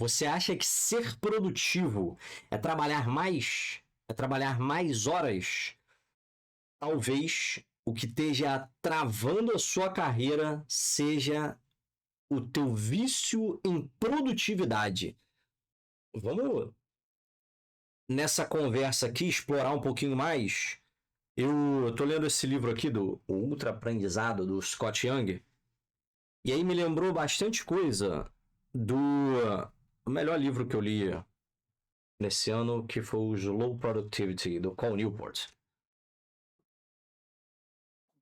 Você acha que ser produtivo é trabalhar mais? É trabalhar mais horas? Talvez o que esteja travando a sua carreira seja o teu vício em produtividade. Vamos nessa conversa aqui explorar um pouquinho mais. Eu tô lendo esse livro aqui do O Ultra Aprendizado do Scott Young. E aí me lembrou bastante coisa do o melhor livro que eu li nesse ano, que foi o Slow Productivity, do Cal Newport.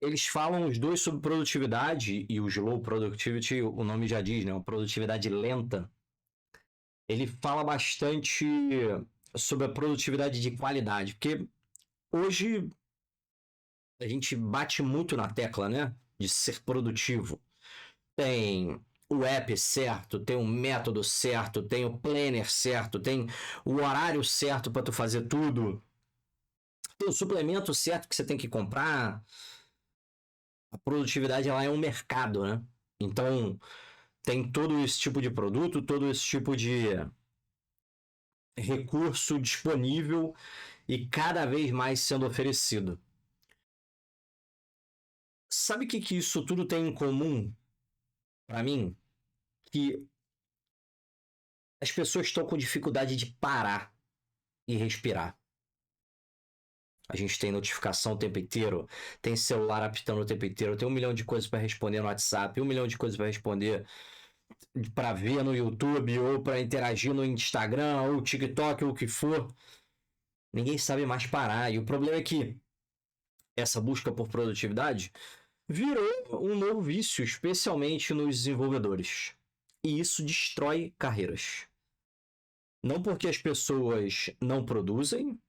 Eles falam os dois sobre produtividade, e o Slow Productivity, o nome já diz, né? Uma produtividade lenta. Ele fala bastante sobre a produtividade de qualidade, porque hoje a gente bate muito na tecla, né? De ser produtivo. Tem o app certo, tem o método certo, tem o planner certo, tem o horário certo para tu fazer tudo, tem o suplemento certo que você tem que comprar. A produtividade ela é um mercado, né? Então tem todo esse tipo de produto, todo esse tipo de recurso disponível e cada vez mais sendo oferecido. Sabe o que isso tudo tem em comum para mim? Que as pessoas estão com dificuldade de parar e respirar. A gente tem notificação o tempo inteiro, tem celular apitando o tempo inteiro, tem 1 milhão de coisas para responder no WhatsApp, 1 milhão de coisas para responder, para ver no YouTube, ou para interagir no Instagram, ou TikTok, ou o que for. Ninguém sabe mais parar. E o problema é que essa busca por produtividade virou um novo vício, especialmente nos desenvolvedores. E isso destrói carreiras. Não porque as pessoas não produzem,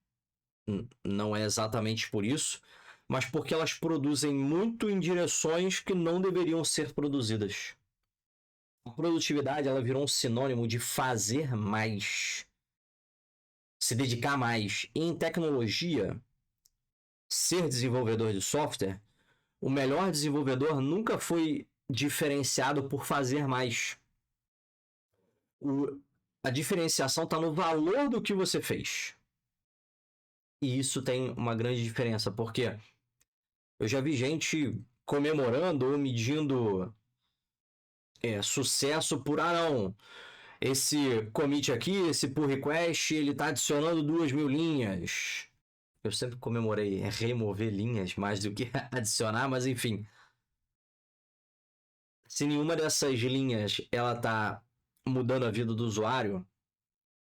não é exatamente por isso, mas porque elas produzem muito em direções que não deveriam ser produzidas. A produtividade ela virou um sinônimo de fazer mais, se dedicar mais. E em tecnologia, ser desenvolvedor de software, o melhor desenvolvedor nunca foi diferenciado por fazer mais. A diferenciação está no valor do que você fez. E isso tem uma grande diferença, porque eu já vi gente comemorando ou medindo sucesso por, não, esse commit aqui, esse pull request, ele tá adicionando 2.000 linhas. Eu sempre comemorei remover linhas mais do que adicionar, mas enfim. Se nenhuma dessas linhas ela tá mudando a vida do usuário,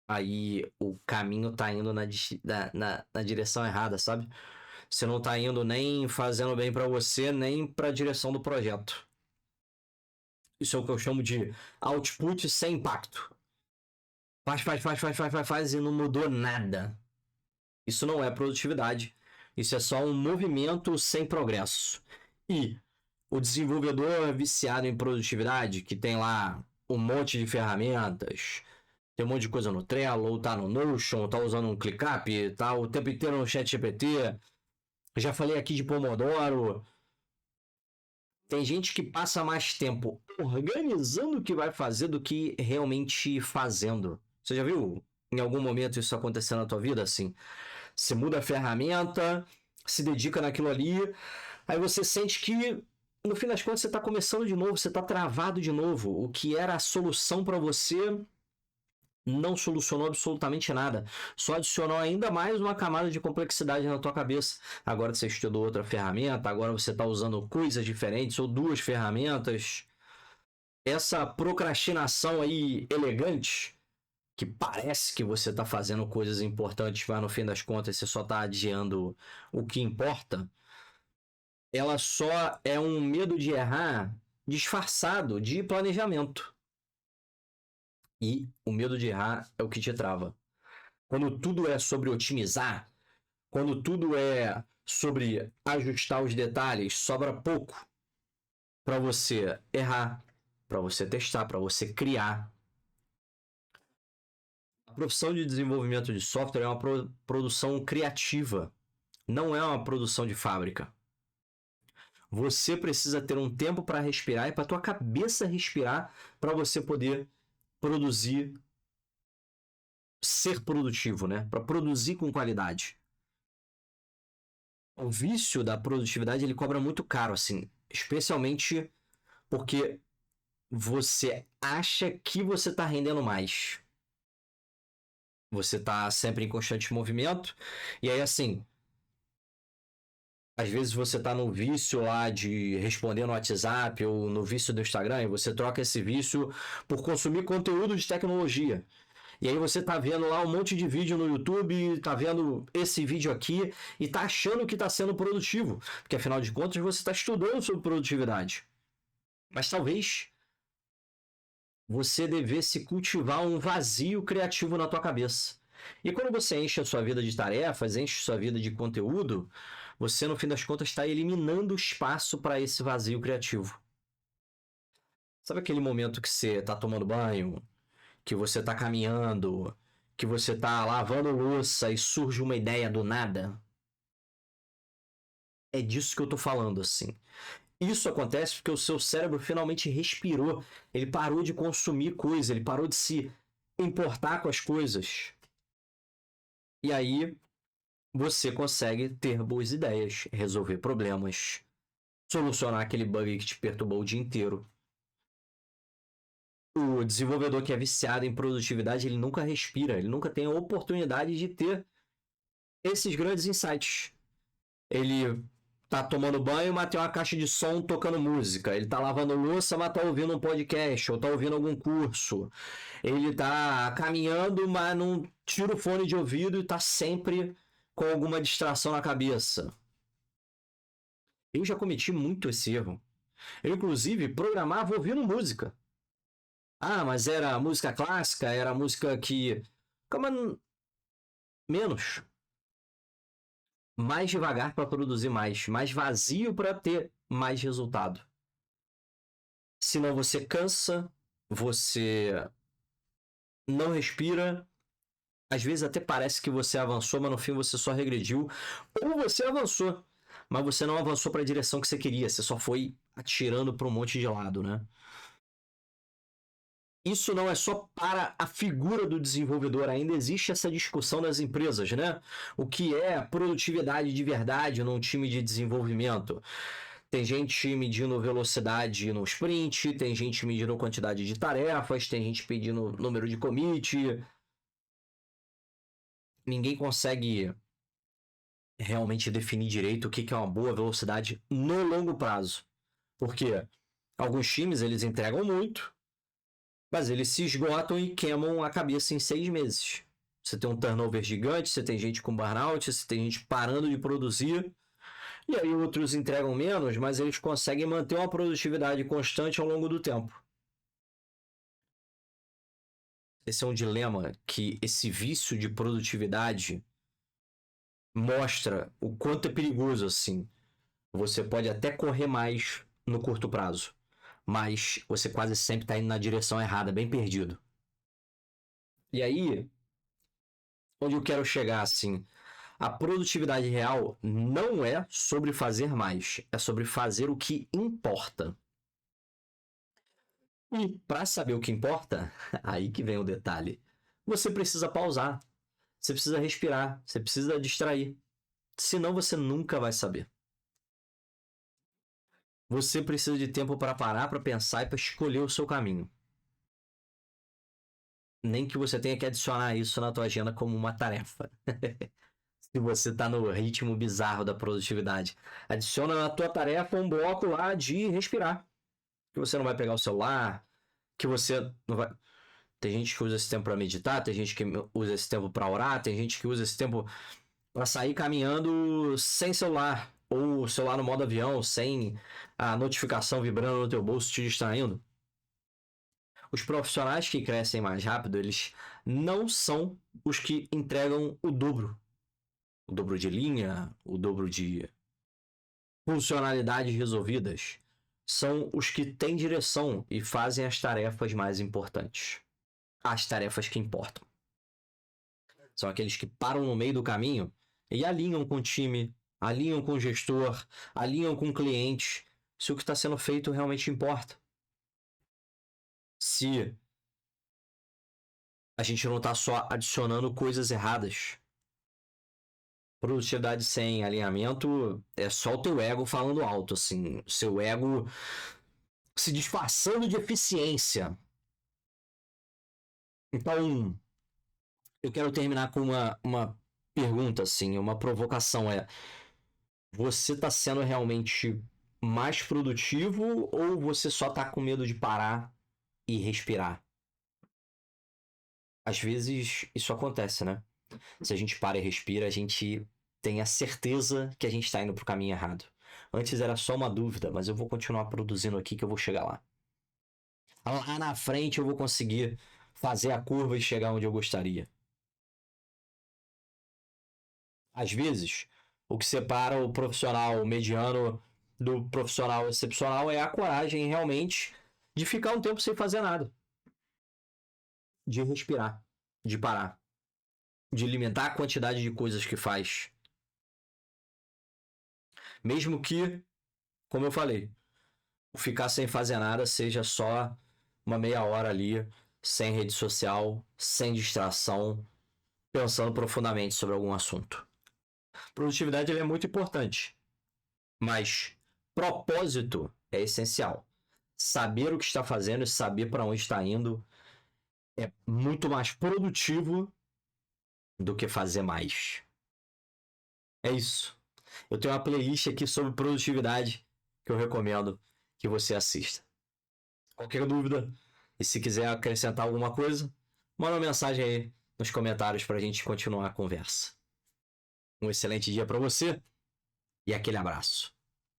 aí o caminho tá indo na direção errada, sabe? Você não tá indo nem fazendo bem para você, nem para a direção do projeto. Isso é o que eu chamo de output sem impacto. Faz e não mudou nada. Isso não é produtividade. Isso é só um movimento sem progresso. E o desenvolvedor viciado em produtividade, que tem lá um monte de ferramentas, tem um monte de coisa no Trello, ou tá no Notion, ou tá usando um ClickUp, tá o tempo inteiro no ChatGPT. Já falei aqui de Pomodoro. Tem gente que passa mais tempo organizando o que vai fazer do que realmente fazendo. Você já viu em algum momento isso acontecendo na tua vida assim? Você muda a ferramenta, se dedica naquilo ali, aí você sente que no fim das contas você está começando de novo, você está travado de novo. O que era a solução para você não solucionou absolutamente nada. Só adicionou ainda mais uma camada de complexidade na tua cabeça. Agora você estudou outra ferramenta, agora você está usando coisas diferentes ou duas ferramentas. Essa procrastinação aí elegante, que parece que você está fazendo coisas importantes, mas no fim das contas você só está adiando o que importa, ela só é um medo de errar disfarçado de planejamento. E o medo de errar é o que te trava. Quando tudo é sobre otimizar, quando tudo é sobre ajustar os detalhes, sobra pouco para você errar, para você testar, para você criar. A profissão de desenvolvimento de software é uma produção criativa, não é uma produção de fábrica. Você precisa ter um tempo para respirar e para tua cabeça respirar para você poder produzir ser produtivo, né? Para produzir com qualidade. O vício da produtividade ele cobra muito caro, assim, especialmente porque você acha que você está rendendo mais. Você está sempre em constante movimento, e aí, assim, às vezes você está no vício lá de responder no WhatsApp ou no vício do Instagram, e você troca esse vício por consumir conteúdo de tecnologia. E aí você tá vendo lá um monte de vídeo no YouTube, tá vendo esse vídeo aqui e tá achando que tá sendo produtivo. Porque afinal de contas você está estudando sobre produtividade. Mas talvez você devesse cultivar um vazio criativo na tua cabeça. E quando você enche a sua vida de tarefas, enche a sua vida de conteúdo, você no fim das contas está eliminando espaço para esse vazio criativo. Sabe aquele momento que você tá tomando banho, que você tá caminhando, que você tá lavando louça e surge uma ideia do nada? É disso que eu tô falando, assim. Isso acontece porque o seu cérebro finalmente respirou, ele parou de consumir coisa, ele parou de se importar com as coisas. E aí você consegue ter boas ideias, resolver problemas, solucionar aquele bug que te perturbou o dia inteiro. O desenvolvedor que é viciado em produtividade, ele nunca respira, ele nunca tem a oportunidade de ter esses grandes insights. Ele tá tomando banho, mas tem uma caixa de som tocando música. Ele tá lavando louça, mas tá ouvindo um podcast ou tá ouvindo algum curso. Ele tá caminhando, mas não tira o fone de ouvido e tá sempre com alguma distração na cabeça. Eu já cometi muito esse erro. Eu, inclusive, programava ouvindo música. Ah, mas era música clássica, era música que. Calma, menos. Mais devagar para produzir mais vazio para ter mais resultado. Senão você cansa, você não respira, às vezes até parece que você avançou, mas no fim você só regrediu, ou você avançou, mas você não avançou para a direção que você queria, você só foi atirando para um monte de lado, né? Isso não é só para a figura do desenvolvedor, ainda existe essa discussão nas empresas, né? O que é produtividade de verdade num time de desenvolvimento? Tem gente medindo velocidade no sprint, tem gente medindo quantidade de tarefas, tem gente pedindo número de commit. Ninguém consegue realmente definir direito o que é uma boa velocidade no longo prazo. Porque alguns times eles entregam muito, mas eles se esgotam e queimam a cabeça em 6 meses. Você tem um turnover gigante, você tem gente com burnout, você tem gente parando de produzir. E aí outros entregam menos, mas eles conseguem manter uma produtividade constante ao longo do tempo. Esse é um dilema que esse vício de produtividade mostra o quanto é perigoso assim. Você pode até correr mais no curto prazo, mas você quase sempre está indo na direção errada, bem perdido. E aí, onde eu quero chegar assim, a produtividade real não é sobre fazer mais, é sobre fazer o que importa. E para saber o que importa, aí que vem o detalhe. Você precisa pausar, você precisa respirar, você precisa distrair. Senão você nunca vai saber. Você precisa de tempo para parar, para pensar e para escolher o seu caminho. Nem que você tenha que adicionar isso na tua agenda como uma tarefa. Se você está no ritmo bizarro da produtividade. Adiciona na tua tarefa um bloco lá de respirar. Que você não vai pegar o celular, que você não vai... Tem gente que usa esse tempo para meditar, tem gente que usa esse tempo para orar, tem gente que usa esse tempo para sair caminhando sem celular, ou o celular no modo avião, sem a notificação vibrando no teu bolso te distraindo. Os profissionais que crescem mais rápido, eles não são os que entregam o dobro. O dobro de linha, o dobro de funcionalidades resolvidas. São os que têm direção e fazem as tarefas mais importantes. As tarefas que importam. São aqueles que param no meio do caminho e alinham com o time, alinham com o gestor, alinham com o cliente, se o que está sendo feito realmente importa. Se a gente não tá só adicionando coisas erradas. Produtividade sem alinhamento é só o teu ego falando alto, assim. Seu ego se disfarçando de eficiência. Então, eu quero terminar com uma pergunta, assim, uma provocação. Você está sendo realmente mais produtivo ou você só está com medo de parar e respirar? Às vezes isso acontece, né? Se a gente para e respira, a gente tem a certeza que a gente está indo para o caminho errado. Antes era só uma dúvida, mas eu vou continuar produzindo aqui que eu vou chegar lá. Lá na frente eu vou conseguir fazer a curva e chegar onde eu gostaria. Às vezes, o que separa o profissional mediano do profissional excepcional é a coragem realmente de ficar um tempo sem fazer nada, de respirar, de parar, de limitar a quantidade de coisas que faz. Mesmo que, como eu falei, ficar sem fazer nada seja só uma meia hora ali, sem rede social, sem distração, pensando profundamente sobre algum assunto. Produtividade é muito importante, mas propósito é essencial. Saber o que está fazendo e saber para onde está indo é muito mais produtivo do que fazer mais. É isso. Eu tenho uma playlist aqui sobre produtividade que eu recomendo que você assista. Qualquer dúvida e se quiser acrescentar alguma coisa, manda uma mensagem aí nos comentários para a gente continuar a conversa. Um excelente dia para você e aquele abraço.